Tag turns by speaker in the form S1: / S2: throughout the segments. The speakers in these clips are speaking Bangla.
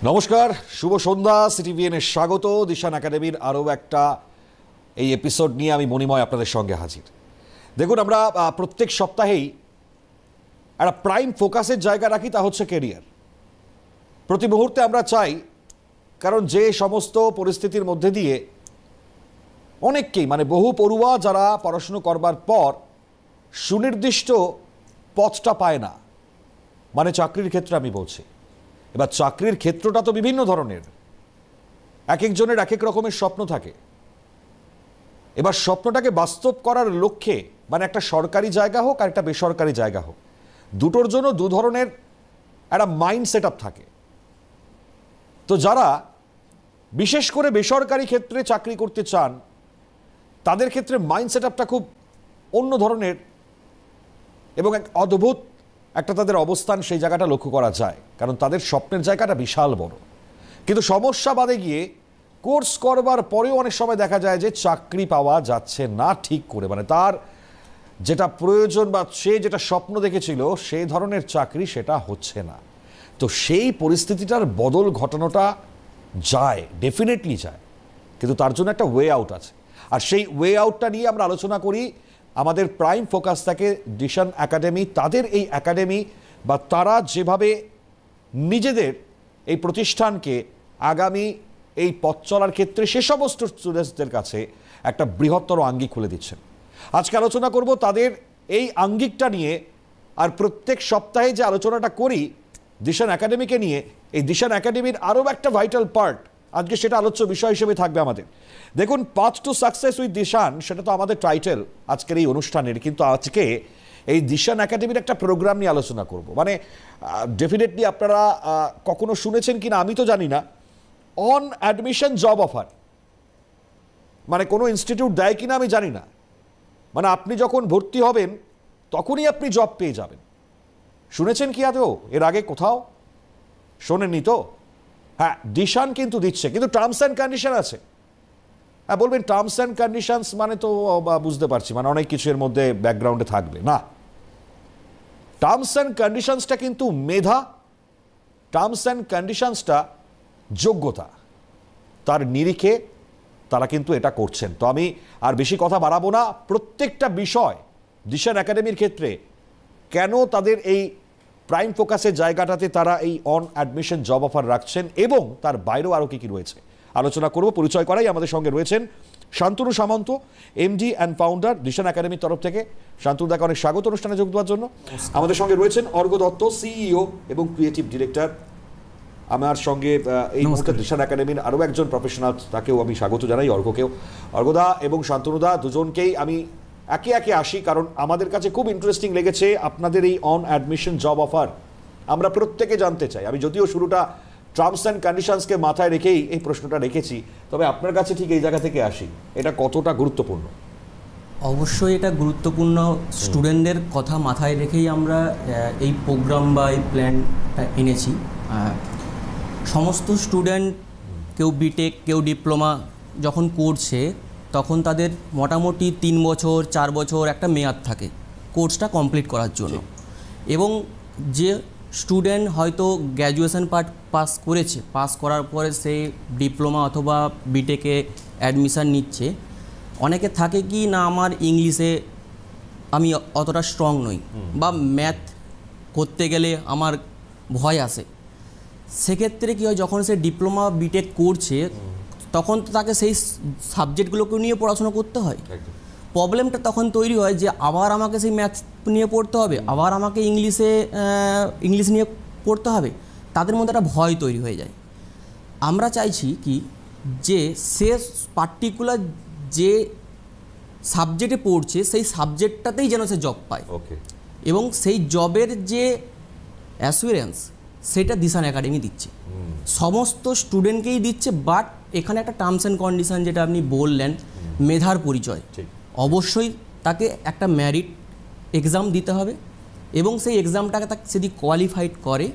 S1: নমস্কার, শুভ সন্ধ্যা। সিটিভিএন এর স্বাগত। দিশান একাডেমির আরও একটা এই এপিসোড নিয়ে আমি মণিময় আপনাদের সঙ্গে হাজির। দেখুন, আমরা প্রত্যেক সপ্তাহেই একটা প্রাইম ফোকাসের জায়গা রাখি, তা হচ্ছে কেরিয়ার। প্রতি মুহূর্তে আমরা চাই, কারণ যে সমস্ত পরিস্থিতির মধ্যে দিয়ে অনেককেই বহু পড়ুয়া যারা পড়াশুনো করবার পর সুনির্দিষ্ট পথটা পায় না, চাকরির ক্ষেত্রে আমি বলছি। এবার চাকরির ক্ষেত্রটা তো বিভিন্ন ধরনের, এক একজনের এক এক রকমের স্বপ্ন থাকে। এবার স্বপ্নটাকে বাস্তব করার লক্ষ্যে একটা সরকারি জায়গা হোক আর একটা বেসরকারি জায়গা হোক, দুটোর জন্য দু ধরনের একটা মাইন্ড সেট আপ থাকে। তো যারা বিশেষ করে বেসরকারি ক্ষেত্রে চাকরি করতে চান, তাদের ক্ষেত্রে মাইন্ড সেট আপটা খুব অন্য ধরনের এবং এক অদ্ভুত একটা তাদের অবস্থান সেই জায়গাটা লক্ষ্য করা যায়, কারণ তাদের স্বপ্নের জায়গাটা বিশাল বড়। কিন্তু সমস্যা বাদে গিয়ে কোর্স করবার পরেও অনেক সময় দেখা যায় যে চাকরি পাওয়া যাচ্ছে না ঠিক করে, তার যেটা প্রয়োজন বা সে যেটা স্বপ্ন দেখেছিল সেই ধরনের চাকরি সেটা হচ্ছে না। তো সেই পরিস্থিতিটার বদল ঘটানোটা যায়, ডেফিনেটলি যায়, কিন্তু তার জন্য একটা ওয়ে আউট আছে। আর সেই ওয়ে আউটটা নিয়ে আমরা আলোচনা করি। আমাদের প্রাইম ফোকাস থাকে দিশান একাডেমি, তাদের এই একাডেমি বা তারা যেভাবে নিজেদের এই প্রতিষ্ঠানকে আগামী এই পথ চলার ক্ষেত্রে সে সমস্ত স্টুডেন্টসদের কাছে একটা বৃহত্তর আঙ্গিক খুলে দিচ্ছেন। আজকে আলোচনা করব তাদের এই আঙ্গিকটা নিয়ে। আর প্রত্যেক সপ্তাহে যে আলোচনাটা করি দিশান একাডেমিকে নিয়ে, এই দিশান একাডেমির আরও একটা ভাইটাল পার্ট, আজকে সেটা আলোচ্য বিষয় হিসেবে থাকবে আমাদের। দেখুন, path to success with Dishan, সেটা তো আমাদের টাইটেল আজকের এই অনুষ্ঠানের, কিন্তু আজকে এই দিশান একাডেমির একটা প্রোগ্রাম নিয়ে আলোচনা করব। ডেফিনেটলি আপনারা কখনো শুনেছেন কিনা আমি তো জানি না, অন অ্যাডমিশন জব অফার, কোনো ইনস্টিটিউট দেয় কিনা আমি জানি না। আপনি যখন ভর্তি হবেন তখনই আপনি জব পেয়ে যাবেন। শুনেছেন কি আদৌ এর আগে কোথাও? শোনেননি তো? হ্যাঁ, দিশান কিন্তু দিচ্ছে, কিন্তু টার্মস অ্যান্ড কন্ডিশন আছে। হ্যাঁ, বলবেন টার্মস অ্যান্ড কন্ডিশনস তো বুঝতে পারছি, অনেক কিছু এর মধ্যে ব্যাকগ্রাউন্ডে থাকবে না। টার্মস অ্যান্ড কন্ডিশনসটা কিন্তু মেধা, টার্মস অ্যান্ড কন্ডিশনসটা যোগ্যতা, তার নিরিখে তারা কিন্তু এটা করছেন। তো আমি আর বেশি কথা বাড়াবো না। প্রত্যেকটা বিষয় দিশান একাডেমির ক্ষেত্রে কেন তাদের এই প্রাইম ফোকাসের জায়গাটাতে তারা এই অন অ্যাডমিশন জব অফার রাখছেন এবং তার বাইরেও আরও কী কী রয়েছে আলোচনা করব। পরিচয় করাই আমাদের সঙ্গে রয়েছেন শান্তনু সামন্ত, এমডি অ্যান্ড ফাউন্ডার দিশান একাডেমির তরফ থেকে। শান্তনুদাকে অনেক স্বাগত অনুষ্ঠানে যোগ দেওয়ার জন্য। আমাদের সঙ্গে রয়েছেন অর্ঘ্য দত্ত, সিইও এবং ক্রিয়েটিভ ডিরেক্টর। আমার সঙ্গে এই মুহূর্তে দিশান একাডেমির আরও একজন প্রফেশনাল, তাকেও আমি স্বাগত জানাই, অর্ঘ্যকেও। অর্ঘ্যদা এবং শান্তনুদা দুজনকেই আমি একে একে আসি, কারণ আমাদের কাছে খুব ইন্টারেস্টিং লেগেছে আপনাদের এই অন অ্যাডমিশন জব অফার। আমরা প্রত্যেকে জানতে চাই। আমি যদিও শুরুটা টার্মস অ্যান্ড কন্ডিশনসকে মাথায় রেখেই এই প্রশ্নটা রেখেছি, তবে আপনার কাছে ঠিক এই জায়গা থেকে আসি, এটা কতটা গুরুত্বপূর্ণ?
S2: অবশ্যই এটা গুরুত্বপূর্ণ। স্টুডেন্টদের কথা মাথায় রেখেই আমরা এই প্রোগ্রাম বা এই প্ল্যানটা এনেছি। সমস্ত স্টুডেন্ট, কেউ বিটেক কেউ ডিপ্লোমা যখন করছে, তখন তাদের মোটামুটি 3 বছর 4 বছর একটা মেয়াদ থাকে কোর্সটা কমপ্লিট করার জন্য। এবং যে স্টুডেন্ট হয়তো গ্র্যাজুয়েশন পাস করেছে, পাস করার পরে সে ডিপ্লোমা অথবা বিটেকে অ্যাডমিশান নিচ্ছে, অনেকে থাকে কি না, আমার ইংলিশে আমি অতটা স্ট্রং নই বা ম্যাথ করতে গেলে আমার ভয় আসে। সেক্ষেত্রে কী হয়, যখন সে ডিপ্লোমা বিটেক করছে তখন তো তাকে সেই সাবজেক্টগুলোকে নিয়ে পড়াশোনা করতে হয়। প্রবলেমটা তখন তৈরি হয় যে আবার আমাকে সেই ম্যাথ নিয়ে পড়তে হবে, আবার আমাকে ইংলিশ নিয়ে পড়তে হবে। তাদের মধ্যে একটা ভয় তৈরি হয়ে যায়। আমরা চাইছি কি যে সে পার্টিকুলার যে সাবজেক্টে পড়ছে সেই সাবজেক্টটাতেই যেন সে জব পায়, এবং সেই জবের যে অ্যাসুরেন্স সেটা দিশান একাডেমি দিচ্ছে, সমস্ত স্টুডেন্টকেই দিচ্ছে। বাট এখানে একটা টার্মস অ্যান্ড কন্ডিশন, যেটা আপনি বললেন, মেধার পরিচয়, অবশ্যই তাকে একটা মেরিট এক্সাম দিতে হবে, এবং সেই এক্সামটাকে তাকে যদি কোয়ালিফাইড করে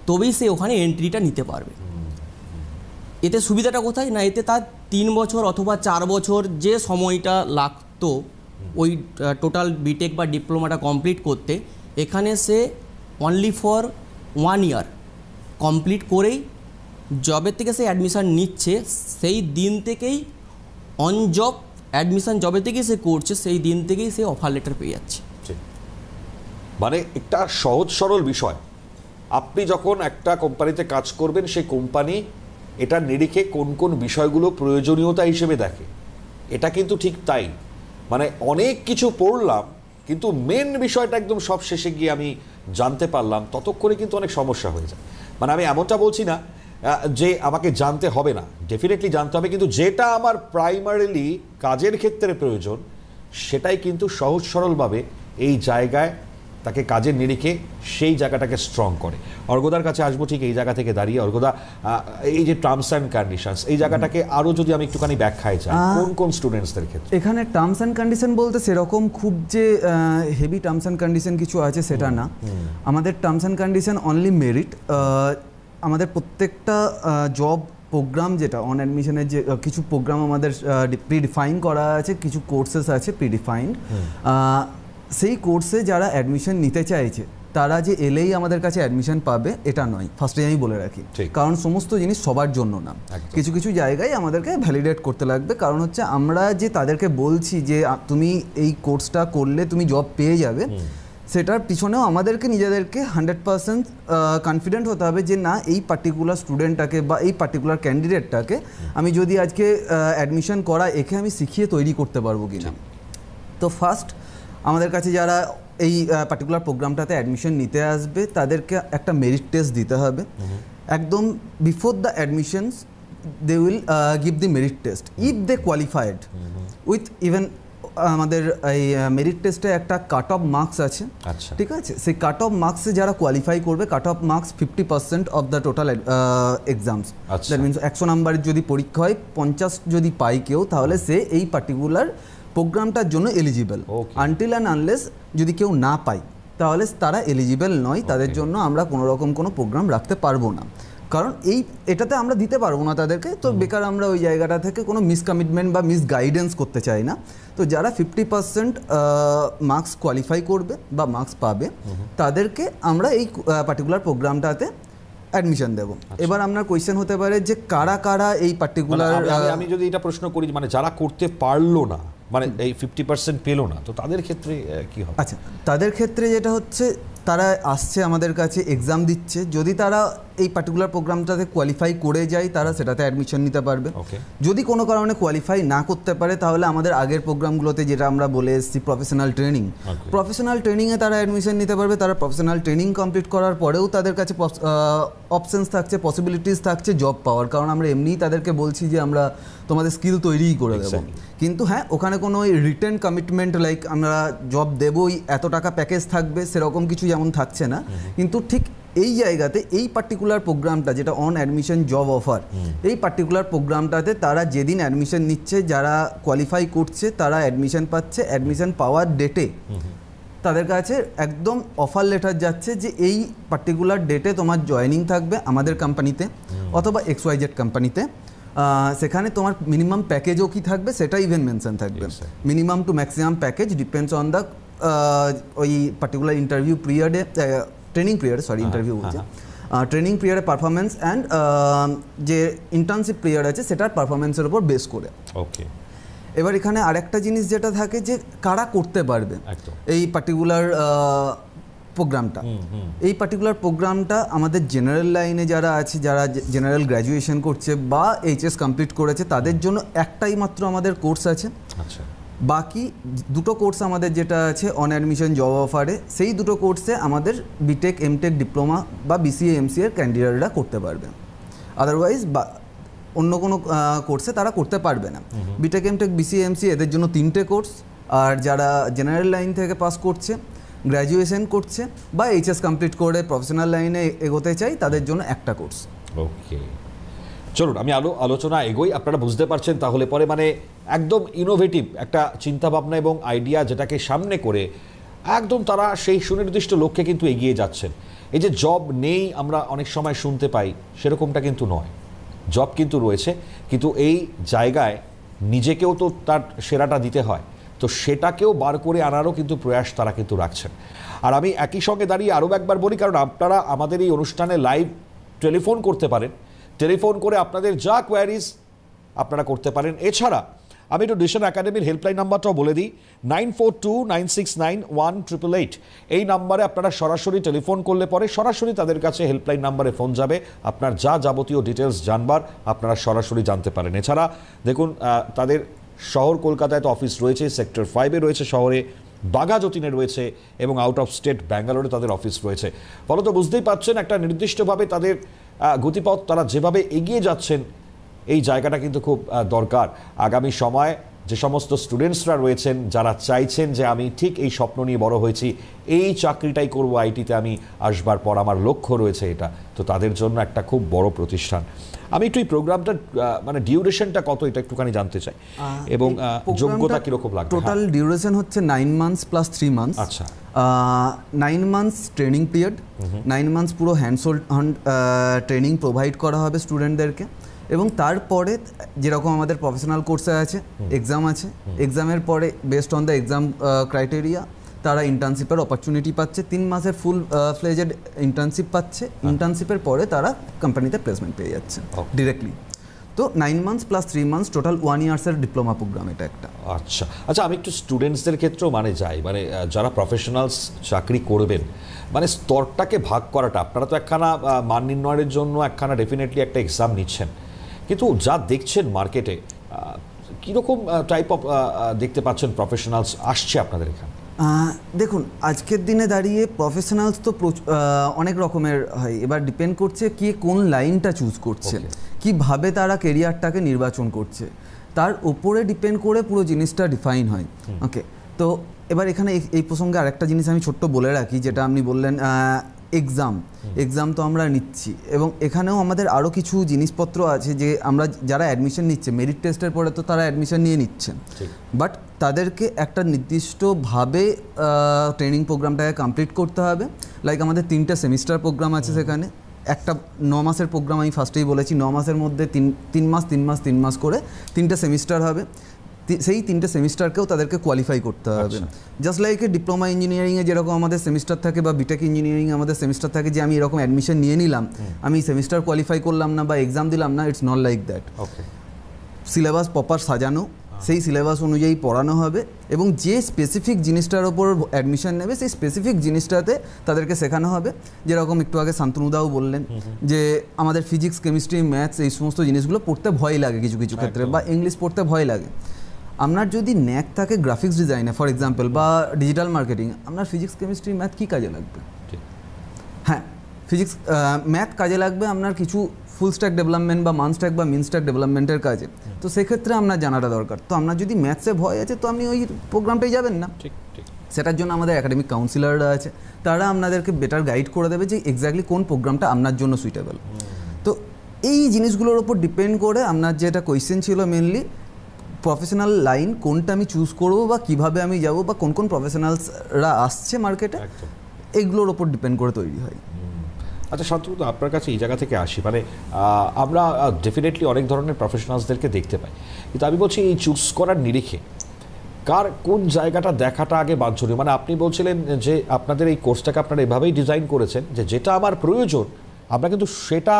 S2: তবেই সে ওখানে এন্ট্রিটা নিতে পারবে। এতে সুবিধাটা কোথায় না, এতে তার 3 বছর অথবা 4 বছর যে সময়টা লাগতো ওই টোটাল বিটেক বা ডিপ্লোমাটা কমপ্লিট করতে, এখানে সে অনলি ফর 1 ইয়ার কমপ্লিট করেই জবের থেকে সে অ্যাডমিশান নিচ্ছে সেই দিন থেকেই অন জব অ্যাডমিশান জবে থেকেই সে করছে, সেই দিন থেকেই সে অফার লেটার পেয়ে যাচ্ছে।
S1: মানে একটা সহজ সরল বিষয়, আপনি যখন একটা কোম্পানিতে কাজ করবেন সেই কোম্পানি এটা নিরিখে কোন কোন বিষয়গুলো প্রয়োজনীয়তা হিসেবে দেখে, এটা কিন্তু ঠিক তাই। মানে অনেক কিছু পড়লাম কিন্তু মেন বিষয়টা একদম সব শেষে গিয়ে আমি জানতে পারলাম, ততক্ষণে কিন্তু অনেক সমস্যা হয়ে যায়। মানে আমি এমনটা বলছি না যে আমাকে জানতে হবে না, ডেফিনেটলি জানতে হবে, কিন্তু যেটা আমার প্রাইমারিলি কাজের ক্ষেত্রে প্রয়োজন সেটাই কিন্তু সহজ সরলভাবে এই জায়গায় তাকে কাজের নিরিখে সেই জায়গাটাকে স্ট্রং করে। অর্ঘদার কাছে আসবো ঠিক এই জায়গা থেকে দাঁড়িয়ে। অর্ঘদা, এই যে টার্মস অ্যান্ড কন্ডিশনস, এই জায়গাটাকে আরও যদি আমি একটুখানি ব্যাখ্যায় চাই, কোন কোন স্টুডেন্টসদের ক্ষেত্রে
S3: এখানে টার্মস অ্যান্ড কন্ডিশন বলতে সেরকম খুব যে হেভি টার্মস অ্যান্ড কন্ডিশন কিছু আছে সেটা না। আমাদের terms and condition only merit. আমাদের প্রত্যেকটা জব প্রোগ্রাম যেটা অন অ্যাডমিশনের যে কিছু প্রোগ্রাম আমাদের প্রিডিফাইন করা আছে, কিছু কোর্সেস আছে প্রিডিফাইন্ড। সেই কোর্সে যারা অ্যাডমিশন নিতে চাইছে তারা যে এলেই আমাদের কাছে অ্যাডমিশন পাবে এটা নয়, ফার্স্টে আমি বলে রাখি, কারণ সমস্ত জিনিস সবার জন্য না। কিছু কিছু জায়গায় আমাদেরকে ভ্যালিডেট করতে লাগবে, কারণ হচ্ছে আমরা যে তাদেরকে বলছি যে তুমি এই কোর্সটা করলে তুমি জব পেয়ে যাবে, সেটার পিছনেও আমাদেরকে নিজেদেরকে 100% কনফিডেন্ট হতে হবে যে না, এই পার্টিকুলার স্টুডেন্টটাকে বা এই পার্টিকুলার ক্যান্ডিডেটটাকে আমি যদি আজকে অ্যাডমিশন করা একে আমি শিখিয়ে তৈরি করতে পারবো কিনা। তো ফার্স্ট আমাদের কাছে যারা এই পার্টিকুলার প্রোগ্রামটাতে অ্যাডমিশন নিতে আসবে তাদেরকে একটা মেরিট টেস্ট দিতে হবে। একদম before the admissions they will give the merit test. If they qualified with even আমাদের এই মেরিট টেস্টে একটা কাট অফ মার্কস আছে, ঠিক আছে, সেই কাট অফ মার্কসে যারা কোয়ালিফাই করবে, cut off marks 50% of the total exams. That means 100 নাম্বারের যদি পরীক্ষা হয় 50 যদি পাই কেউ, তাহলে সে এই পার্টিকুলার প্রোগ্রামটার জন্য এলিজিবল। আনটিল অ্যান্ড আনলেস যদি কেউ না পায় তাহলে তারা এলিজিবল নয়, তাদের জন্য আমরা কোনো রকম কোনো প্রোগ্রাম রাখতে পারবো না, কারণ এটাতে আমরা দিতে পারবো না তাদেরকে। তো বেকার আমরা ওই জায়গাটা থেকে কোনো মিসকমিটমেন্ট বা মিসগাইডেন্স করতে চাই না। তো যারা 50% মার্কস কোয়ালিফাই করবে বা মার্কস পাবে তাদেরকে আমরা এই পার্টিকুলার প্রোগ্রামটাতে অ্যাডমিশন দেবো। এবার আপনার কোয়েশ্চেন হতে পারে যে কারা কারা এই পার্টিকুলার,
S1: আমি যদি এটা প্রশ্ন করি, মানে যারা করতে পারলো না, মানে এই 50% পেলো না, তো তাদের ক্ষেত্রে কি হবে?
S3: আচ্ছা, তাদের ক্ষেত্রে যেটা হচ্ছে তারা আসছে আমাদের কাছে, এক্সাম দিচ্ছে, যদি তারা এই পার্টিকুলার প্রোগ্রামটাতে কোয়ালিফাই করে যায় তারা সেটাতে অ্যাডমিশন নিতে পারবে। যদি কোনো কারণে কোয়ালিফাই না করতে পারে তাহলে আমাদের আগের প্রোগ্রামগুলোতে যেটা আমরা বলে এসেছি প্রফেশনাল ট্রেনিংয়ে তারা অ্যাডমিশন নিতে পারবে। তারা প্রফেশনাল ট্রেনিং কমপ্লিট করার পরেও তাদের কাছে অপশনস থাকছে, পসিবিলিটিস থাকছে জব পাওয়ার, কারণ আমরা এমনিই তাদেরকে বলছি যে আমরা তোমাদের স্কিল তৈরিই করে দেবো। কিন্তু হ্যাঁ, ওখানে কোনো রিটেন কমিটমেন্ট লাইক আমরা জব দেবই, এত টাকা প্যাকেজ থাকবে, সেরকম কিছু যেমন থাকছে না। কিন্তু ঠিক এই জায়গাতে এই পার্টিকুলার প্রোগ্রামটা যেটা অন অ্যাডমিশন জব অফার, এই পার্টিকুলার প্রোগ্রামটাতে তারা যেদিন অ্যাডমিশন নিচ্ছে, যারা কোয়ালিফাই করছে তারা অ্যাডমিশন পাচ্ছে, অ্যাডমিশন পাওয়ার ডেটে তাদের কাছে একদম অফার লেটার যাচ্ছে যে এই পার্টিকুলার ডেটে তোমার জয়েনিং থাকবে আমাদের কোম্পানিতে অথবা XYZ কোম্পানিতে। সেখানে তোমার মিনিমাম প্যাকেজও কি থাকবে সেটা ইভেন মেনশন থাকবে। Minimum to maximum package depends on the ওই পার্টিকুলার ইন্টারভিউ পিরিয়ডে, ট্রেনিং পিরিয়ডে, সরি ইন্টারভিউ বলছে, ট্রেনিং পিরিয়ডে পারফরমেন্স অ্যান্ড যে ইন্টার্নশিপ পিরিয়ড আছে সেটার পারফরমেন্সের উপর বেস করে।
S1: ওকে,
S3: এবার এখানে আরেকটা জিনিস যেটা থাকে যে কারা করতে পারবে এই পার্টিকুলার প্রোগ্রামটা। এই পার্টিকুলার প্রোগ্রামটা আমাদের জেনারেল লাইনে যারা আছে, যারা জেনারেল গ্র্যাজুয়েশন করছে বা HS কমপ্লিট করেছে, তাদের জন্য একটাই মাত্র আমাদের কোর্স আছে। বাকি দুটো কোর্স আমাদের যেটা আছে অন অ্যাডমিশন জব অফারে, সেই দুটো কোর্সে আমাদের বিটেক, এমটেক, ডিপ্লোমা বা BCA, MCA এর ক্যান্ডিডেটরা করতে পারবে। আদারওয়াইজ অন্য কোনো কোর্সে তারা করতে পারবে না। বিটেক, এমটেক, BCA, MCA এদের জন্য 3টে কোর্স, আর যারা জেনারেল লাইন থেকে পাস করছে, গ্র্যাজুয়েশন করছে বা HS কমপ্লিট করে প্রফেশনাল লাইনে এগোতে চাই, তাদের জন্য একটা কোর্স।
S1: ওকে, চলুন আমি আলোচনা এগোই। আপনারা বুঝতে পারছেন তাহলে পরে, মানে একদম ইনোভেটিভ একটা চিন্তাভাবনা এবং আইডিয়া যেটাকে সামনে করে একদম তারা সেই সুনির্দিষ্ট লক্ষ্যে কিন্তু এগিয়ে যাচ্ছেন। এই যে জব নেই আমরা অনেক সময় শুনতে পাই, সেরকমটা কিন্তু নয়, জব কিন্তু রয়েছে, কিন্তু এই জায়গায় নিজেকেও তো তার সেরাটা দিতে হয়, তো সেটাকেও বার করে আনারও কিন্তু প্রয়াস তারা কিন্তু রাখছেন। আর আমি একই সঙ্গে দাঁড়িয়ে আরও একবার বলি, কারণ আপনারা আমাদের এই অনুষ্ঠানে লাইভ টেলিফোন করতে পারেন, টেলিফোন করে আপনাদের যা কোয়ারিজ আপনারা করতে পারেন। এছাড়া আমি একটু ডিশন একাডেমির হেল্পলাইন নাম্বারটাও বলে দিই, 9429691888। এই নাম্বারে আপনারা সরাসরি টেলিফোন করলে পরে সরাসরি তাদের কাছে হেল্পলাইন নাম্বারে ফোন যাবে, আপনার যা যাবতীয় ডিটেলস জানবার আপনারা সরাসরি জানতে পারেন। এছাড়া দেখুন তাদের শহর কলকাতায় তো অফিস রয়েছে, সেক্টর 5-এ রয়েছে শহরে, বাঘাযতীনে রয়েছে এবং আউট অফ স্টেট ব্যাঙ্গালোরে তাদের অফিস রয়েছে। ফলত বুঝতেই পারছেন একটা নির্দিষ্টভাবে তাদের গতিপথ, তারা যেভাবে এগিয়ে যাচ্ছেন এই জায়গাটা কিন্তু খুব দরকার। আগামী সময় যে সমস্ত স্টুডেন্টসরা রয়েছেন যারা চাইছেন যে আমি ঠিক এই স্বপ্ন নিয়ে বড় হয়েছি, এই চাকরিটাই করব, আইটিতে আমি আসবার পর আমার লক্ষ্য রয়েছে এটা, তো তাদের জন্য একটা খুব বড় প্রতিষ্ঠান। আমি একটু এই প্রোগ্রামটার মানে ডিউরেশনটা কত এটা একটুখানি জানতে চাই এবং যোগ্যতা কীরকম লাগবে।
S3: টোটাল ডিউরেশন হচ্ছে 9 মান্থস প্লাস 3 মান্থস।
S1: আচ্ছা,
S3: 9 মান্থস ট্রেনিং পিরিয়ড, 9 মান্থস পুরো হ্যান্ডস অন ট্রেনিং প্রোভাইড করা হবে স্টুডেন্টদেরকে, এবং তারপরে যেরকম আমাদের প্রফেশনাল কোর্সে আছে, এক্সাম আছে, এক্সামের পরে based on the exam criteria তারা ইন্টার্নশিপের অপরচুনিটি পাচ্ছে, 3 মাসের ফুল ফ্লেজেড ইন্টার্নশিপ পাচ্ছে। ইন্টার্নশিপের পরে তারা কোম্পানিতে প্লেসমেন্ট পেয়ে যাচ্ছে ডিরেক্টলি। তো 9 মান্থস প্লাস 3 মান্থস টোটাল 1 ইয়ার্সের ডিপ্লোমা প্রোগ্রাম এটা একটা।
S1: আচ্ছা আচ্ছা, আমি একটু স্টুডেন্টসদের ক্ষেত্রেও মানে যাই, মানে যারা প্রফেশনালস চাকরি করবেন, মানে স্তরটাকে ভাগ করাটা, আপনারা তো একখানা মান নির্ণয়ের জন্য একখানা ডেফিনেটলি একটা এক্সাম নিচ্ছেন, কিন্তু যা দেখছেন মার্কেটে কীরকম টাইপ অফ দেখতে পাচ্ছেন প্রফেশনালস আসছে আপনাদের এখানে?
S3: দেখুন, আজকের দিনে দাঁড়িয়ে প্রফেশনালস তো অনেক রকমের হয়, এবার ডিপেন্ড করছে কে কোন লাইনটা চুজ করছে, কিভাবে তারা কেরিয়ারটাকে নির্বাচন করছে, তার উপরে ডিপেন্ড করে পুরো জিনিসটা ডিফাইন হয়। ওকে, তো এবার এখানে এই প্রসঙ্গে আরেকটা জিনিস আমি ছোট্ট বলে রাখি, যেটা আপনি বললেন এক্সাম তো আমরা নিচ্ছি, এবং এখানেও আমাদের আরও কিছু জিনিসপত্র আছে যে আমরা যারা অ্যাডমিশন নিচ্ছে মেরিট টেস্টের পরে তো তারা অ্যাডমিশন নিয়ে নিচ্ছেন, বাট তাদেরকে একটা নির্দিষ্টভাবে ট্রেনিং প্রোগ্রামটাকে কমপ্লিট করতে হবে। লাইক আমাদের 3টে সেমিস্টার প্রোগ্রাম আছে সেখানে, একটা 9 মাসের প্রোগ্রাম আমি ফার্স্টেই বলেছি, 9 মাসের মধ্যে 3 মাস করে 3টে সেমিস্টার হবে। সেই 3টে সেমিস্টারকেও তাদেরকে কোয়ালিফাই করতে হবে। জাস্ট লাইক ডিপ্লোমা ইঞ্জিনিয়ারিংয়ে যেরকম আমাদের সেমিস্টার থাকে বা বিটেক ইঞ্জিনিয়ারিংয়ে আমাদের সেমিস্টার থাকে, যে আমি এরকম অ্যাডমিশন নিয়ে নিলাম, আমি সেমিস্টার কোয়ালিফাই করলাম না বা এক্সাম দিলাম না, it's not like that. Syllabus proper সাজানো, সেই সিলেবাস অনুযায়ী পড়ানো হবে, এবং যে স্পেসিফিক জিনিসটার ওপর অ্যাডমিশন নেবে সেই স্পেসিফিক জিনিসটাতে তাদেরকে শেখানো হবে। যেরকম একটু আগে শান্তনুদাও বললেন যে আমাদের ফিজিক্স, কেমিস্ট্রি, ম্যাথস এই সমস্ত জিনিসগুলো পড়তে ভয় লাগে কিছু কিছু ক্ষেত্রে, বা ইংলিশ পড়তে ভয় লাগে। আপনার যদি ন্যাক থাকে গ্রাফিক্স ডিজাইনে ফর এক্সাম্পল, বা ডিজিটাল মার্কেটিং, আপনার ফিজিক্স, কেমিস্ট্রি, ম্যাথ কী কাজে লাগবে? হ্যাঁ, ফিজিক্স ম্যাথ কাজে লাগবে আপনার কিছু ফুল স্ট্যাক ডেভেলপমেন্ট বা মান স্ট্যাক বা মিন স্ট্যাক ডেভেলপমেন্টের কাজে, তো সেক্ষেত্রে আপনার জানাটা দরকার। তো আপনার যদি ম্যাথসে ভয় আছে তো আপনি ওই প্রোগ্রামটাই যাবেন না। সেটার জন্য আমাদের একাডেমিক কাউন্সিলররা আছে, তারা আপনাদেরকে বেটার গাইড করে দেবে যে এক্স্যাক্টলি কোন প্রোগ্রামটা আপনার জন্য সুইটেবল। তো এই জিনিসগুলোর ওপর ডিপেন্ড করে আপনার যেটা কোয়েশ্চেন ছিল মেনলি, প্রফেশনাল লাইন কোনটা আমি চুজ করবো বা কিভাবে আমি যাব বা কোন কোন প্রফেশনালসরা আসছে মার্কেটে, এগুলোর ওপর ডিপেন্ড করে তৈরি হয়।
S1: আচ্ছা শান্তনু, আপনার কাছে এই জায়গা থেকে আসি, মানে আমরা ডেফিনেটলি অনেক ধরনের প্রফেশনালসদেরকে দেখতে পাই, কিন্তু আমি বলছি এই চুজ করার নিরিখে কার কোন জায়গাটা দেখাটা আগে বাঞ্ছনীয়। মানে আপনি বলছিলেন যে আপনাদের এই কোর্সটাকে আপনারা এভাবেই ডিজাইন করেছেন যে যেটা আমার প্রয়োজন আমরা কিন্তু সেটা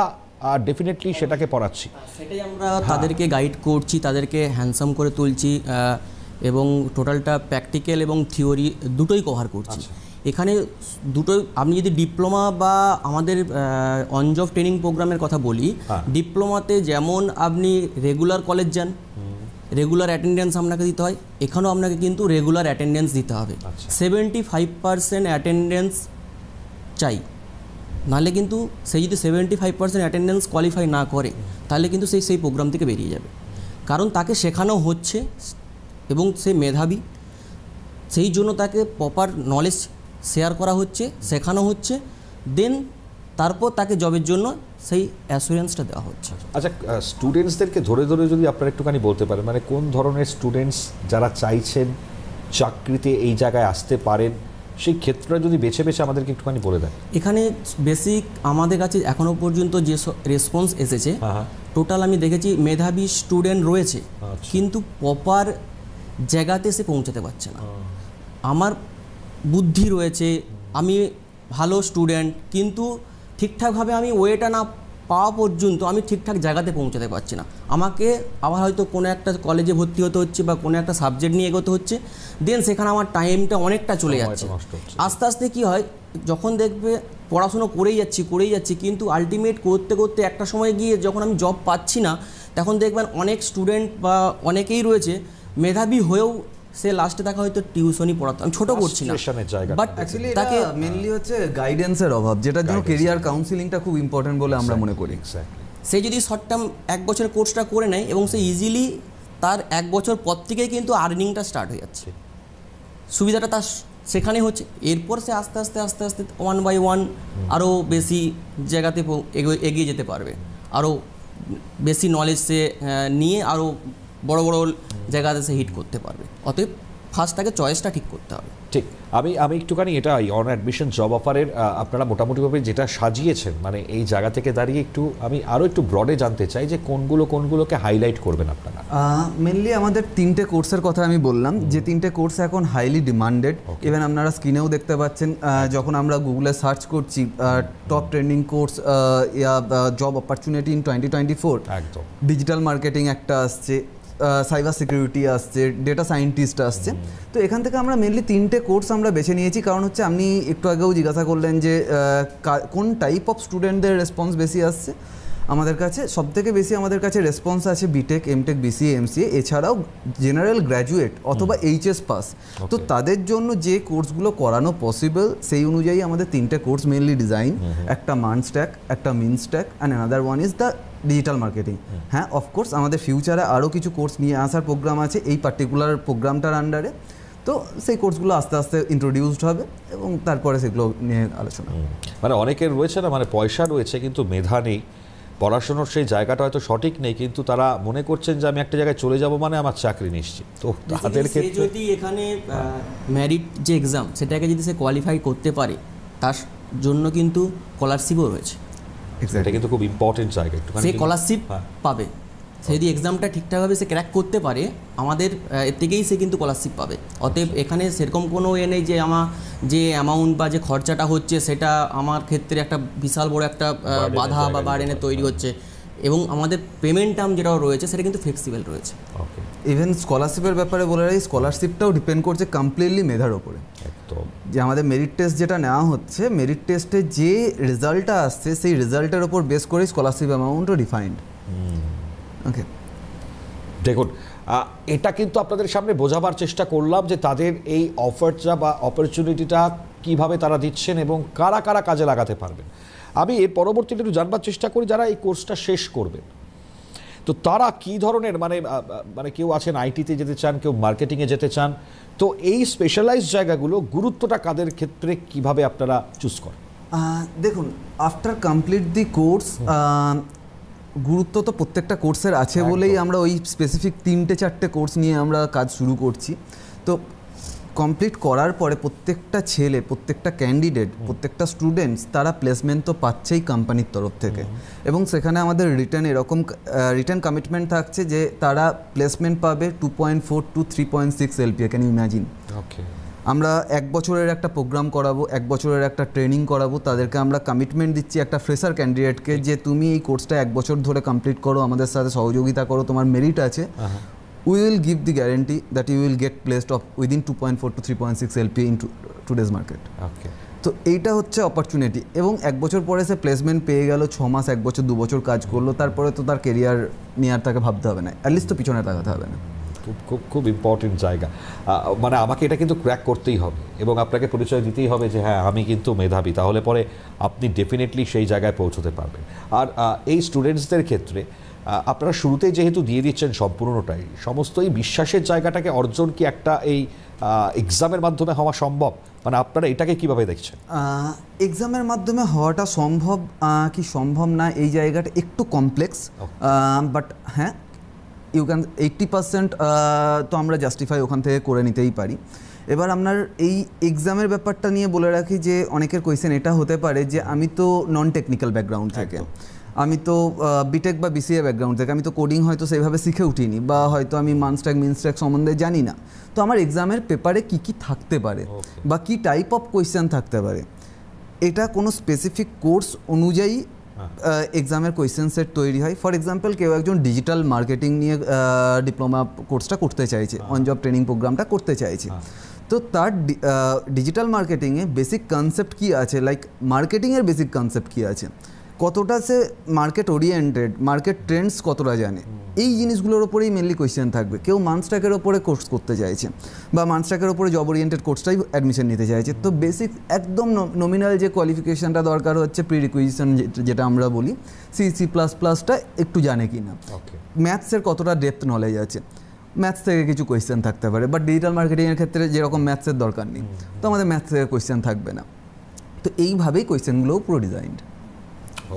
S1: ডেফিনেটলি সেটাকে পড়াচ্ছি,
S2: সেটাই আমরা তাদেরকে গাইড করছি, তাদেরকে হ্যান্ডসাম করে তুলছি, এবং টোটালটা প্র্যাকটিক্যাল এবং থিওরি দুটোই কভার করছি। এখানে দুটো, আপনি যদি ডিপ্লোমা বা আমাদের অন জব ট্রেনিং প্রোগ্রামের কথা বলি, ডিপ্লোমাতে যেমন আপনি রেগুলার কলেজ যান, রেগুলার অ্যাটেন্ডেন্স আপনাকে দিতে হয়, এখানেও আপনাকে কিন্তু রেগুলার অ্যাটেন্ডেন্স দিতে হবে। 75% অ্যাটেন্ডেন্স চাই, নাহলে কিন্তু সেই যদি 75% অ্যাটেন্ডেন্স কোয়ালিফাই না করে তাহলে কিন্তু সেই প্রোগ্রাম থেকে বেরিয়ে যাবে। কারণ তাকে শেখানো হচ্ছে এবং সে মেধাবী, সেই জন্য তাকে প্রপার নলেজ শেয়ার করা হচ্ছে, শেখানো হচ্ছে, দেন তারপর তাকে জবের জন্য সেই অ্যাসুরেন্সটা দেওয়া হচ্ছে।
S1: আচ্ছা, স্টুডেন্টসদেরকে ধরে ধরে যদি আপনারা একটুখানি বলতে পারেন, মানে কোন ধরনের স্টুডেন্টস যারা চাইছেন চাকরিতে এই জায়গায় আসতে পারেন, সেই ক্ষেত্রে যদি বেছে বেছে আমাদেরকে একটুখানি বলে দেন।
S2: এখানে বেসিক আমাদের কাছে এখনও পর্যন্ত যে রেসপন্স এসেছে, টোটাল আমি দেখেছি মেধাবী স্টুডেন্ট রয়েছে, কিন্তু প্রপার জায়গাতে সে পৌঁছাতে পারছে না। আমার বুদ্ধি রয়েছে, আমি ভালো স্টুডেন্ট, কিন্তু ঠিকঠাকভাবে আমি ওয়েটা না পাওয়া পর্যন্ত আমি ঠিকঠাক জায়গাতে পৌঁছাতে পারছি না। আমাকে আবার হয়তো কোনো একটা কলেজে ভর্তি হতে হচ্ছে বা কোনো একটা সাবজেক্ট নিয়ে এগোতে হচ্ছে, দেন সেখানে আমার টাইমটা অনেকটা চলে যাচ্ছে। আস্তে আস্তে কী হয়, যখন দেখবে পড়াশুনো করেই যাচ্ছি কিন্তু আলটিমেট করতে করতে একটা সময় গিয়ে যখন আমি জব পাচ্ছি না, তখন দেখবেন অনেক স্টুডেন্ট বা অনেকেই রয়েছে মেধাবী হয়েও সে লাস্টে দেখা হয়তো টিউশনই পড়াতো। আমি ছোট করছি না, বাট
S3: অ্যাকচুয়ালি তাকে মেনলি হচ্ছে গাইডেন্সের অভাব, যেটার জন্য কেরিয়ার কাউন্সিলিংটা খুব ইম্পর্টেন্ট বলে আমরা মনে করি।
S2: সে যদি শর্ট টার্ম 1 বছরের কোর্সটা করে নেয় এবং সে ইজিলি তার 1 বছর পর থেকেই কিন্তু আর্নিংটা স্টার্ট হয়ে যাচ্ছে, সুবিধাটা তার সেখানে হচ্ছে। এরপর সে আস্তে আস্তে 1 বাই 1 আরও বেশি জায়গাতে এগিয়ে যেতে পারবে, আরও বেশি নলেজ সে নিয়ে আরও বড় বড় জায়গাতে সে হিট করতে পারবে। অতএব ফার্স্ট তাকে চয়েসটা ঠিক করতে হবে।
S1: ঠিক, আমি একটুখানি এটা অন অ্যাডমিশন জব অফারের আপনারা মোটামুটিভাবে যেটা সাজিয়েছেন, মানে এই জায়গা থেকে দাঁড়িয়ে আমি আরও একটু ব্রডে জানতে চাই যে কোনগুলোকে হাইলাইট করবেন আপনারা।
S3: মেনলি আমাদের 3টে কোর্সের কথা আমি বললাম, যে 3টে কোর্স এখন হাইলি ডিমান্ডেড। ইভেন আপনারা স্ক্রিনেও দেখতে পাচ্ছেন, যখন আমরা গুগলে সার্চ করছি top trending course job opportunity in 2024,
S1: একদম
S3: ডিজিটাল মার্কেটিং একটা আসছে, সাইবার সিকিউরিটি আসছে, ডেটা সায়েন্টিস্ট আসছে। তো এখান থেকে আমরা মেনলি 3টে কোর্স আমরা বেছে নিয়েছি, কারণ হচ্ছে আপনি একটু আগেও জিজ্ঞাসা করলেন যে কোন টাইপ অফ স্টুডেন্টদের রেসপন্স বেশি আসছে। আমাদের কাছে সবথেকে বেশি আমাদের কাছে রেসপন্স আছে বিটেক, এমটেক, বিসিএ, এমসিএ, এছাড়াও জেনারেল গ্র্যাজুয়েট অথবা এইচএস পাস। তো তাদের জন্য যে কোর্সগুলো করানো পসিবল সেই অনুযায়ী আমাদের 3টে কোর্স মেনলি ডিজাইন, একটা মান স্ট্যাক, একটা MEAN stack and another one is the digital marketing. হ্যাঁ, অফকোর্স আমাদের ফিউচারে আরও কিছু কোর্স নিয়ে আসার প্রোগ্রাম আছে এই পার্টিকুলার প্রোগ্রামটার আন্ডারে। তো সেই কোর্সগুলো আস্তে আস্তে ইন্ট্রোডিউসড হবে এবং তারপরে সেগুলো নিয়ে আলোচনা।
S1: মানে অনেকের রয়েছে না, মানে পয়সা রয়েছে কিন্তু মেধা নেই, পড়াশোনার সেই জায়গাটা হয়তো সঠিক নেই, কিন্তু তারা মনে করছেন যে আমি একটা জায়গায় চলে যাব মানে আমার চাকরি নিশ্চিত। তো তাদের ক্ষেত্রে
S2: যদি এখানে মেরিট যে এক্সাম সেটাকে যদি সে কোয়ালিফাই করতে পারে, তার জন্য কিন্তু স্কলারশিপও রয়েছে।
S1: এটা কিন্তু খুব ইম্পর্টেন্ট জায়গা।
S2: সে স্কলারশিপ পাবে, সে যদি এক্সামটা ঠিকঠাকভাবে সে ক্র্যাক করতে পারে, আমাদের এর থেকেই সে কিন্তু স্কলারশিপ পাবে। অতএব এখানে সেরকম কোনো নেই যে আমার যে অ্যামাউন্ট বা যে খরচাটা হচ্ছে সেটা আমার ক্ষেত্রে একটা বিশাল বড় একটা বাধা বা বার্ডেনে তৈরি হচ্ছে। এবং আমাদের পেমেন্ট টার্ম যেটাও রয়েছে সেটা কিন্তু ফ্লেক্সিবল রয়েছে।
S3: ইভেন স্কলারশিপের ব্যাপারে বলে রাখি, স্কলারশিপটাও ডিপেন্ড করছে কমপ্লিটলি মেধার ওপরে। যে আমাদের মেরিট টেস্ট যেটা নেওয়া হচ্ছে, মেরিট টেস্টে যে রেজাল্টটা আসছে সেই রেজাল্টের ওপর বেস করে স্কলারশিপ অ্যামাউন্টও ডিফাইন্ড। ওকে,
S1: দেখুন এটা কিন্তু আপনাদের সামনে বোঝাবার চেষ্টা করলাম যে তাদের এই অফারটা বা অপরচুনিটিটা কিভাবে তারা দিচ্ছেন এবং কারা কারা কাজে লাগাতে পারবেন। আমি এর পরবর্তীতে একটু জানবার চেষ্টা করি যারা এই কোর্সটা শেষ করবেন, তো তারা কি ধরনের মানে কেউ আছেন আইটিতে যেতে চান, কেউ মার্কেটিংয়ে যেতে চান, তো এই স্পেশালাইজড জায়গাগুলো গুরুত্বটা কাদের ক্ষেত্রে কিভাবে আপনারা চুজ করেন?
S3: দেখুন, আফটার কমপ্লিট দি কোর্স গুরুত্ব তো প্রত্যেকটা কোর্সের আছে বলেই আমরা ওই স্পেসিফিক 3-4টে কোর্স নিয়ে আমরা কাজ শুরু করছি। তো কমপ্লিট করার পরে প্রত্যেকটা ছেলে, প্রত্যেকটা ক্যান্ডিডেট, প্রত্যেকটা স্টুডেন্টস তারা প্লেসমেন্ট তো পাচ্ছেই কোম্পানির তরফ থেকে, এবং সেখানে আমাদের রিটার্ন কমিটমেন্ট থাকছে যে তারা প্লেসমেন্ট পাবে 2.4 to 3.6 LPA। Can you imagine?
S1: Okay,
S3: আমরা 1 বছরের একটা প্রোগ্রাম করাবো, 1 বছরের একটা ট্রেনিং করাবো, তাদেরকে আমরা কমিটমেন্ট দিচ্ছি একটা ফ্রেশার ক্যান্ডিডেটকে যে তুমি এই কোর্সটা 1 বছর ধরে কমপ্লিট করো, আমাদের সাথে সহযোগিতা করো, তোমার মেরিট আছে, we will give the guarantee that you will get placed of within 2.4 to 3.6 LPA in today's market.
S1: Okay.
S3: তো এইটা হচ্ছে অপরচুনিটি। এবং 1 বছর পরে সে প্লেসমেন্ট পেয়ে গেল, 6 মাস, 1 বছর, 2 বছর কাজ করলো, তারপরে তো তার কেরিয়ার নিয়ে আর তাকে ভাবতে হবে না, অ্যাটলিস্ট তো পিছনে তাকাতে হবে না।
S1: খুব ইম্পর্টেন্ট জায়গা। মানে আমাকে এটা কিন্তু ক্র্যাক করতেই হবে এবং আপনাকে পরিচয় দিতেই হবে যে হ্যাঁ আমি কিন্তু মেধাবী, তাহলে পরে আপনি ডেফিনেটলি সেই জায়গায় পৌঁছতে পারবেন। আর এই স্টুডেন্টসদের ক্ষেত্রে আপনারা শুরুতেই যেহেতু দিয়ে দিচ্ছেন সম্পূর্ণটাই, সমস্ত এই বিশ্বাসের জায়গাটাকে অর্জন কি একটা এই এক্সামের মাধ্যমে হওয়া সম্ভব? মানে আপনারা এটাকে কিভাবে দেখছেন?
S3: এক্সামের মাধ্যমে হওয়াটা সম্ভব কি সম্ভব না, এই জায়গাটা একটু কমপ্লেক্স, বাট হ্যাঁ ইউ ক্যান 80% তো আমরা জাস্টিফাই ওখান থেকে করে নিতেই পারি। এবার আপনার এই এক্সামের ব্যাপারটা নিয়ে বলে রাখি যে অনেকের কোয়েশ্চেন এটা হতে পারে যে আমি তো নন টেকনিক্যাল ব্যাকগ্রাউন্ড থেকে, আমি তো বিটেক বা বিসিএ ব্যাকগ্রাউন্ড থেকে, আমি তো কোডিং হয়তো সেইভাবে শিখে উঠিনি, বা হয়তো আমি মানস্ট্যাক মিনস্ট্যাক সম্বন্ধে জানি না। তো আমার এক্সামের পেপারে কি কি থাকতে পারে বা কি টাইপ অফ কোয়েশ্চেন থাকতে পারে, এটা কোনো স্পেসিফিক কোর্স অনুযায়ী এক্সামের কোয়েশ্চেন সেট তৈরি হয়। ফর এক্সাম্পল কেউ একজন ডিজিটাল মার্কেটিং নিয়ে ডিপ্লোমা কোর্সটা করতে চাইছে, অন জব ট্রেনিং প্রোগ্রামটা করতে চাইছে, তো তার ডিজিটাল মার্কেটিংয়ে বেসিক কনসেপ্ট কী আছে, লাইক মার্কেটিংয়ের বেসিক কনসেপ্ট কী আছে, কতটা সে মার্কেট ওরিয়েন্টেড, মার্কেট ট্রেন্ডস কতটা জানে, এই জিনিসগুলোর ওপরেই মেনলি কোয়েশ্চেন থাকবে। কেউ মানস্ট্যাকের ওপরে কোর্স করতে চাইছে বা মানস্ট্যাকের ওপরে জব ওরিয়েন্টেড কোর্সটাই অ্যাডমিশন নিতে চাইছে, তো বেসিক একদম নমিনাল যে কোয়ালিফিকেশানটা দরকার হচ্ছে, প্রি রিকুইজিশন যেটা আমরা বলি, C++টা একটু জানে কি না, ম্যাথসের কতটা ডেপথ নলেজ আছে, ম্যাথস থেকে কিছু কোয়েশ্চেন থাকতে পারে, বাট ডিজিটাল মার্কেটিংয়ের ক্ষেত্রে যেরকম ম্যাথসের দরকার নেই, তো আমাদের ম্যাথস থেকে কোয়েশ্চেন থাকবে না। তো এইভাবেই কোয়েশ্চেনগুলোও পুরো ডিজাইনড।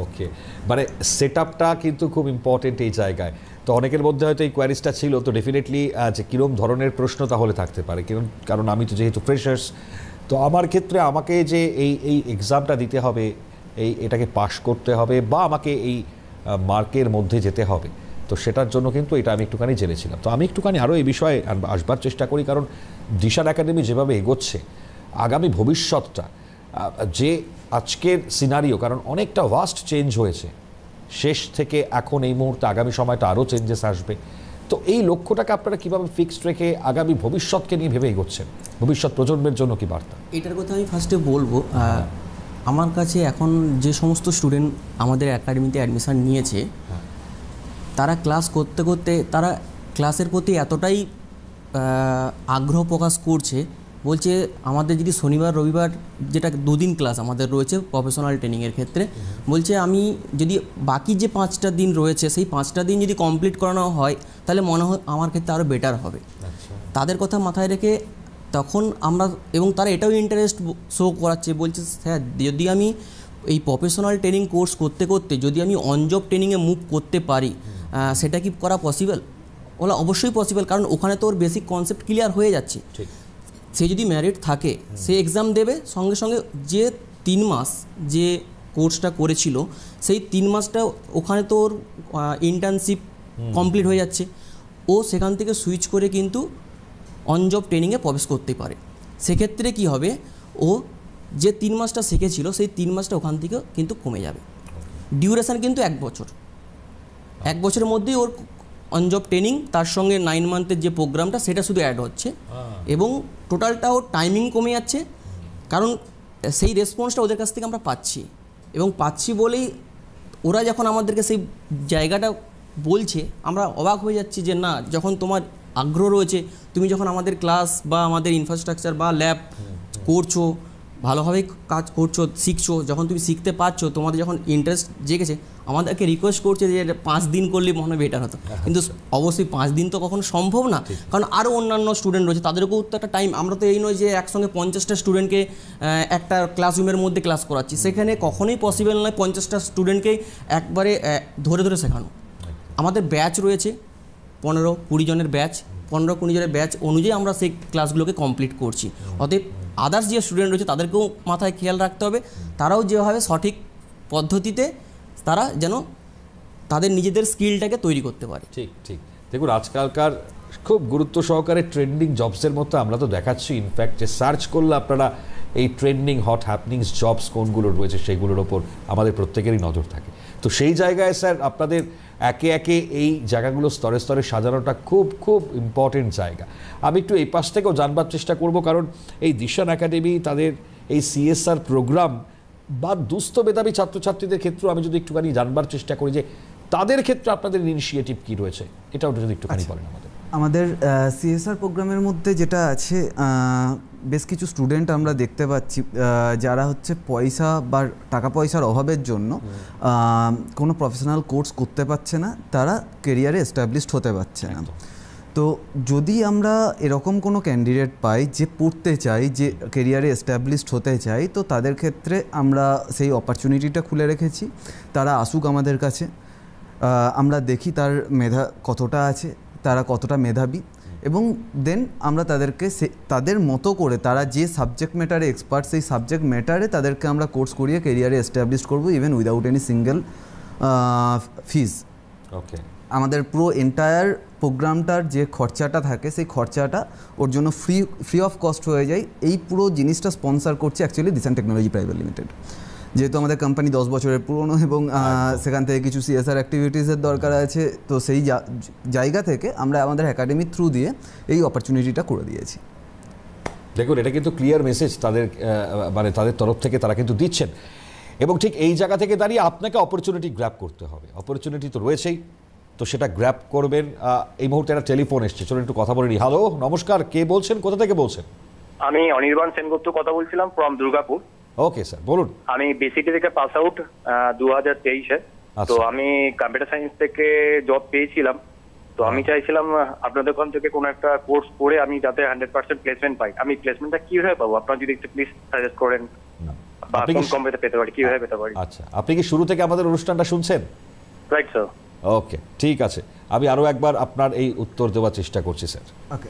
S1: ওকে, মানে সেট আপটা কিন্তু খুব ইম্পর্টেন্ট এই জায়গায়। তো অনেকের মধ্যে হয়তো এই কোয়ারিজটা ছিল, তো ডেফিনেটলি যে কীরকম ধরনের প্রশ্ন তাহলে থাকতে পারে, কারণ আমি তো যেহেতু ফ্রেশার্স, তো আমার ক্ষেত্রে আমাকে যে এই এক্সামটা দিতে হবে, এটাকে পাশ করতে হবে বা আমাকে এই মার্কের মধ্যে যেতে হবে, তো সেটার জন্য কিন্তু এটা আমি একটুখানি জেনেছিলাম। তো আমি একটুখানি আরও এই বিষয়ে আসবার চেষ্টা করি, কারণ দিশান একাডেমি যেভাবে এগোচ্ছে, আগামী ভবিষ্যৎটা যে আজকের সিনারিও, কারণ অনেকটা ভাস্ট চেঞ্জ হয়েছে শেষ থেকে এখন এই মুহূর্তে, আগামী সময়টা আরও চেঞ্জেস আসবে, তো এই লক্ষ্যটাকে আপনারা কীভাবে ফিক্সড রেখে আগামী ভবিষ্যৎকে নিয়ে ভেবে এগোচ্ছেন, ভবিষ্যৎ প্রজন্মের জন্য কি বার্তা?
S2: এটার কথা আমি ফার্স্টে বলবো, আমার কাছে এখন যে সমস্ত স্টুডেন্ট আমাদের একাডেমিতে অ্যাডমিশান নিয়েছে, তারা ক্লাস করতে করতে তারা ক্লাসের প্রতি এতটাই আগ্রহ প্রকাশ করছে, বলছে আমাদের যদি শনিবার রবিবার যেটা 2 দিন ক্লাস আমাদের রয়েছে প্রফেশনাল ট্রেনিংয়ের ক্ষেত্রে, বলছে আমি যদি বাকি যে 5টা দিন রয়েছে সেই 5টা দিন যদি কমপ্লিট করানো হয় তাহলে মনে হয় আমার ক্ষেত্রে আরও বেটার হবে। তাদের কথা মাথায় রেখে তখন আমরা, এবং তারা এটাও ইন্টারেস্ট শো করাচ্ছে, বলছে স্যার যদি আমি এই প্রফেশনাল ট্রেনিং কোর্স করতে করতে যদি আমি অন জব ট্রেনিংয়ে মুভ করতে পারি, সেটা কি করা পসিবল? ওলা অবশ্যই পসিবল, কারণ ওখানে তো ওর বেসিক কনসেপ্ট ক্লিয়ার হয়ে যাচ্ছে। সে যদি ম্যারিট থাকে, সে এক্সাম দেবে, সঙ্গে সঙ্গে যে 3 মাস যে কোর্সটা করেছিল সেই 3 মাসটা ওখানে তো ওর ইন্টার্নশিপ কমপ্লিট হয়ে যাচ্ছে, ও সেখান থেকে সুইচ করে কিন্তু অন জব ট্রেনিংয়ে প্রবেশ করতে পারে। সেক্ষেত্রে কি হবে, ও যে 3 মাসটা শিখেছিল সেই 3 মাসটা ওখান থেকে কিন্তু কমে যাবে। ডিউরেশান কিন্তু 1 বছর, 1 বছরের মধ্যেই ওর অন জব ট্রেনিং তার সঙ্গে 9 মান্থের যে প্রোগ্রামটা সেটা শুধু অ্যাড হচ্ছে, এবং টোটালটা ওর টাইমিং কমে যাচ্ছে, কারণ সেই রেসপন্সটা ওদের কাছ থেকে আমরা পাচ্ছি, এবং পাচ্ছি বলেই ওরা যখন আমাদেরকে সেই জায়গাটা বলছে আমরা অবাক হয়ে যাচ্ছি যে না, যখন তোমার আগ্রহ রয়েছে, তুমি যখন আমাদের ক্লাস বা আমাদের ইনফ্রাস্ট্রাকচার বা ল্যাব করছো, ভালোভাবে কাজ করছো, শিখছো, যখন তুমি শিখতে পারছো, তোমাদের যখন ইন্টারেস্ট জেগেছে, আমাদেরকে রিকোয়েস্ট করছে যে 5 দিন করলে মনে হয় বেটার হতো। কিন্তু অবশ্যই 5 দিন তো কখনো সম্ভব না, কারণ আরও অন্যান্য স্টুডেন্ট রয়েছে, তাদেরকেও তো একটা টাইম, আমরা তো এই নয় যে একসঙ্গে 50টা স্টুডেন্টকে একটা ক্লাসরুমের মধ্যে ক্লাস করাচ্ছি, সেখানে কখনোই পসিবল নয় 50টা স্টুডেন্টকে একবারে ধরে ধরে শেখানো। আমাদের ব্যাচ রয়েছে 15-20 জনের ব্যাচ, 15-20 জনের ব্যাচ অনুযায়ী আমরা সেই ক্লাসগুলোকে কমপ্লিট করছি। অতএব আদার্স যে স্টুডেন্ট রয়েছে তাদেরকেও মাথায় খেয়াল রাখতে হবে, তারাও যেভাবে সঠিক পদ্ধতিতে তারা যেন তাদের নিজেদের স্কিলটাকে তৈরি করতে পারে।
S1: ঠিক ঠিক, দেখুন আজকালকার খুব গুরুত্ব সহকারে ট্রেন্ডিং জবসের মধ্যে আমরা তো দেখাচ্ছি, ইনফ্যাক্ট যে সার্চ করলে আপনারা এই ট্রেন্ডিং হট হ্যাপনিংস জবস কোনগুলো রয়েছে সেগুলোর ওপর আমাদের প্রত্যেকেরই নজর থাকে। তো সেই জায়গায় স্যার আপনাদের একে একে এই জায়গাগুলো স্তরে স্তরে সাজানোটা খুব খুব ইম্পর্টেন্ট জায়গা। আমি একটু এই পাশ থেকেও জানবার চেষ্টা করব, কারণ এই দিশান একাডেমি তাদের এই CSR প্রোগ্রাম বা দুস্থ মেধাবী ছাত্রছাত্রীদের ক্ষেত্রে আমি যদি একটুখানি জানবার চেষ্টা করি যে তাদের ক্ষেত্রে আপনাদের ইনিশিয়েটিভ কী রয়েছে, এটাও যদি একটুখানি বলেন আমাদের।
S3: আমাদের CSR প্রোগ্রামের মধ্যে যেটা আছে, বেশ কিছু স্টুডেন্ট আমরা দেখতে পাচ্ছি যারা হচ্ছে পয়সা বা টাকা পয়সার অভাবের জন্য কোনো প্রফেশনাল কোর্স করতে পারছে না, তারা কেরিয়ারে এস্টাবলিশড হতে পারছে না। তো যদি আমরা এরকম কোনো ক্যান্ডিডেট পাই যে পড়তে চাই, যে কেরিয়ারে এস্টাবলিশড হতে চাই, তো তাদের ক্ষেত্রে আমরা সেই অপরচুনিটিটা খুলে রেখেছি। তারা আসুক আমাদের কাছে, আমরা দেখি তার মেধা কতটা আছে, তারা কতটা মেধাবী, এবং দেন আমরা তাদেরকে তাদের মতো করে, তারা যে সাবজেক্ট ম্যাটারে এক্সপার্ট সেই সাবজেক্ট ম্যাটারে তাদেরকে আমরা কোর্স করিয়ে কেরিয়ারে এস্টাবলিশ করবো, ইভেন উইদাউট এনি সিঙ্গেল ফিজ।
S1: ওকে,
S3: আমাদের পুরো এন্টায়ার প্রোগ্রামটার যে খরচাটা থাকে সেই খরচাটা ওর জন্য ফ্রি অফ কস্ট হয়ে যায়। এই পুরো জিনিসটা স্পন্সার করছে actually Dishan technology private limited. যেহেতু আমাদের কোম্পানি 10 বছরের পুরনো এবং সেখান থেকে কিছু সিএসআর অ্যাক্টিভিটিসের দরকার আছে, তো সেই জায়গা থেকে আমরা আমাদের একাডেমির থ্রু দিয়ে এই অপরচুনিটিটা করে দিয়েছি।
S1: দেখুন, এটা কিন্তু ক্লিয়ার মেসেজ তাদের মানে তাদের তরফ থেকে তারা কিন্তু দিচ্ছেন, এবং ঠিক এই জায়গা থেকে দাঁড়িয়ে আপনাকে অপরচুনিটি গ্র্যাব করতে হবে। অপরচুনিটি তো রয়েছেই, তো সেটা গ্র্যাব করবেন। এই মুহূর্তে একটা টেলিফোন এসছে, চলুন একটু কথা বলে নিই। হ্যালো, নমস্কার, কে বলছেন, কোথা থেকে বলছেন?
S4: আমি অনির্বাণ সেনগুপ্ত কথা বলছিলাম ফ্রম দুর্গাপুর।
S1: ওকে স্যার, বলুন।
S4: আমি বিসিটি থেকে পাস আউট 2023-এ। তো আমি কম্পিউটার সায়েন্স থেকে জব পেয়েছিলাম। তো আমি চাইছিলাম আপনাদের ওখান থেকে কোনো একটা কোর্স করে আমি যাতে 100% প্লেসমেন্ট পাই। আমি প্লেসমেন্টটা কিভাবে পাবো, আপনারা যদি একটু প্লিজ সাজেস্ট করেন, বা কোন কোম্পানিতে পেতে পারি, কিভাবে পেতে পারি?
S1: আচ্ছা, আপনি কি শুরু থেকে আমাদের অনুষ্ঠানটা শুনছেন?
S4: Right sir.
S1: ওকে, ঠিক আছে, আমি আরও একবার আপনার এই উত্তর দেওয়ার চেষ্টা করছি স্যার।
S3: ওকে,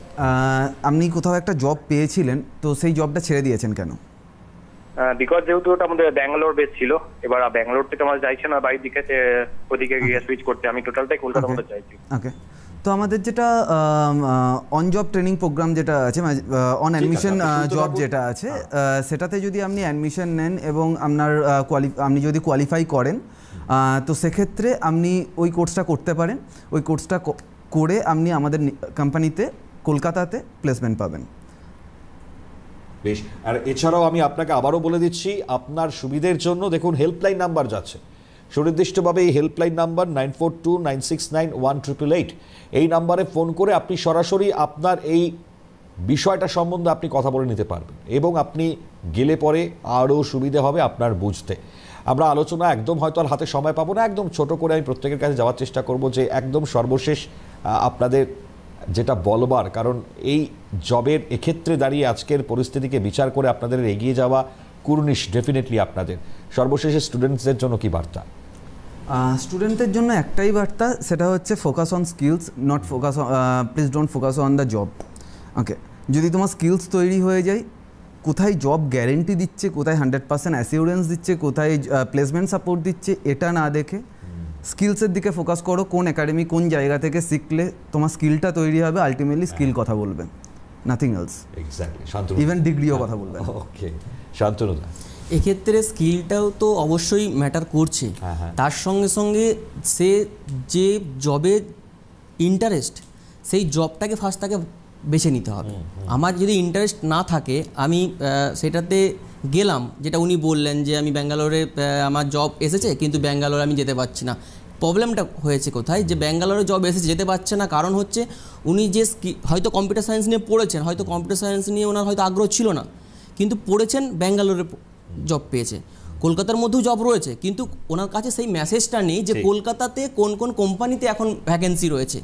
S3: আপনি কোথাও একটা জব পেয়েছিলেন, তো সেই জবটা ছেড়ে দিয়েছেন কেন?
S4: বিকজ যেহেতু ওটা আমাদের ব্যাঙ্গালোর বেস ছিল, এবার ব্যাঙ্গালোর থেকে আমার চাইছে না বাড়ির দিকে, ওদিকে গিয়ে সুইচ করতে। আমি টোটালটাই কলকাতার মধ্যে চাইছি।
S3: ওকে, তো আমাদের যেটা অন জব ট্রেনিং প্রোগ্রাম যেটা আছে, অন অ্যাডমিশন জব যেটা আছে, সেটাতে যদি আপনি অ্যাডমিশন নেন এবং আপনার আপনি যদি কোয়ালিফাই করেন, তো সেক্ষেত্রে আপনি ওই কোর্সটা করতে পারেন। ওই কোর্সটা করে আপনি আমাদের কোম্পানিতে কলকাতাতে প্লেসমেন্ট পাবেন।
S1: বেশ, আর এছাড়াও আমি আপনাকে আবারও বলে দিচ্ছি আপনার সুবিধের জন্য, দেখুন হেল্পলাইন নাম্বার যাচ্ছে সুনির্দিষ্টভাবে। এই হেল্পলাইন নাম্বার 9429691888, এই নাম্বারে ফোন করে আপনি সরাসরি আপনার এই বিষয়টা সম্বন্ধে আপনি কথা বলে নিতে পারবেন, এবং আপনি গেলে পরে আরও সুবিধে হবে আপনার বুঝতে। আমরা আলোচনা একদম হয়তো আর হাতে সময় পাবো না, একদম ছোট করে আমি প্রত্যেকের কাছে যাওয়ার চেষ্টা করব, যে একদম সর্বশেষ আপনাদের যেটা বলবার, কারণ এই জবের এক্ষেত্রে দাঁড়িয়ে আজকের পরিস্থিতিকে বিচার করে আপনাদের এগিয়ে যাওয়া কুর্নিশ ডেফিনেটলি আপনাদের। সর্বশেষে স্টুডেন্টসদের জন্য কি বার্তা?
S3: স্টুডেন্টদের জন্য একটাই বার্তা, সেটা হচ্ছে focus on skills, not focus, please don't focus on the job. Okay, যদি তোমার স্কিলস তৈরি হয়ে যায়, কোথায় জব গ্যারেন্টি দিচ্ছে, কোথায় 100% অ্যাসিওরেন্স দিচ্ছে, কোথায় প্লেসমেন্ট সাপোর্ট দিচ্ছে, এটা না দেখে স্কিলসের দিকে ফোকাস করো। কোন একাডেমি, কোন জায়গা থেকে শিখলে তোমার স্কিলটা তৈরি হবে, আলটিমেটলি স্কিল কথা বলবে, নাথিং এলস।
S1: এক্স্যাক্টলি,
S3: ইভেন ডিগ্রিও কথা বলবে।
S1: ওকে, শান্তনুদা।
S2: এক্ষেত্রে স্কিলটাও তো অবশ্যই ম্যাটার করছে, তার সঙ্গে সঙ্গে সে যে জবে ইন্টারেস্ট, সেই জবটাকে ফার্স্ট তাকে বেছে নিতে হবে। আমার যদি ইন্টারেস্ট না থাকে, আমি সেটাতে গেলাম, যেটা উনি বললেন যে আমি ব্যাঙ্গালোরে আমার জব এসেছে কিন্তু ব্যাঙ্গালোরে আমি যেতে পারছি না। প্রবলেমটা হয়েছে কোথায়, যে ব্যাঙ্গালোরে জব এসেছে যেতে পারছে না, কারণ হচ্ছে উনি যে হয়তো কম্পিউটার সায়েন্স নিয়ে পড়েছেন, হয়তো কম্পিউটার সায়েন্স নিয়ে ওনার হয়তো আগ্রহ ছিল না, কিন্তু পড়েছেন ব্যাঙ্গালোরে জব পেয়েছে। কলকাতার মধ্যেও জব রয়েছে, কিন্তু ওনার কাছে সেই মেসেজটা নেই যে কলকাতাতে কোন কোন কোম্পানিতে এখন ভ্যাকেন্সি রয়েছে।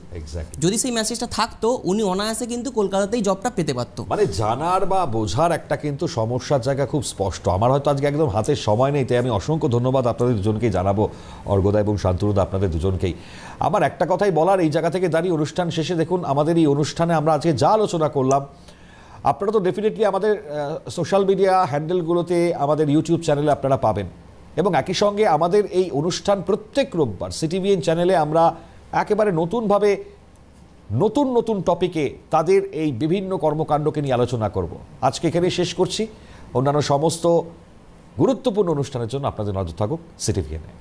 S2: যদি সেই মেসেজটা থাকতো, উনি অনায়াসে কিন্তু কলকাতাতেই জবটা পেতে পারতো।
S1: মানে জানার বা বোঝার একটা কিন্তু সমস্যার জায়গা খুব স্পষ্ট। আমার হয়তো আজকে একদম হাতে সময় নেই, তাই আমি অসংখ্য ধন্যবাদ আপনাদের দুজনকেই জানাবো, অর্গদা এবং শান্তনুদা, আপনাদের দুজনকেই। আমার একটা কথাই বলার, এই জায়গা থেকে দাঁড়িয়ে অনুষ্ঠান শেষে দেখুন, আমাদের এই অনুষ্ঠানে আমরা আজকে যা আলোচনা করলাম, আপনারা তো ডেফিনেটলি আমাদের সোশ্যাল মিডিয়া হ্যান্ডেলগুলোতে, আমাদের ইউটিউব চ্যানেলে আপনারা পাবেন, এবং একই সঙ্গে আমাদের এই অনুষ্ঠান প্রত্যেক রোববার সিটিভিএন চ্যানেলে আমরা একেবারে নতুনভাবে নতুন নতুন টপিকে তাদের এই বিভিন্ন কর্মকাণ্ডকে নিয়ে আলোচনা করব। আজকে এখানেই শেষ করছি। অন্যান্য সমস্ত গুরুত্বপূর্ণ অনুষ্ঠানের জন্য আপনাদের নজর থাকুক সিটিভিএনে।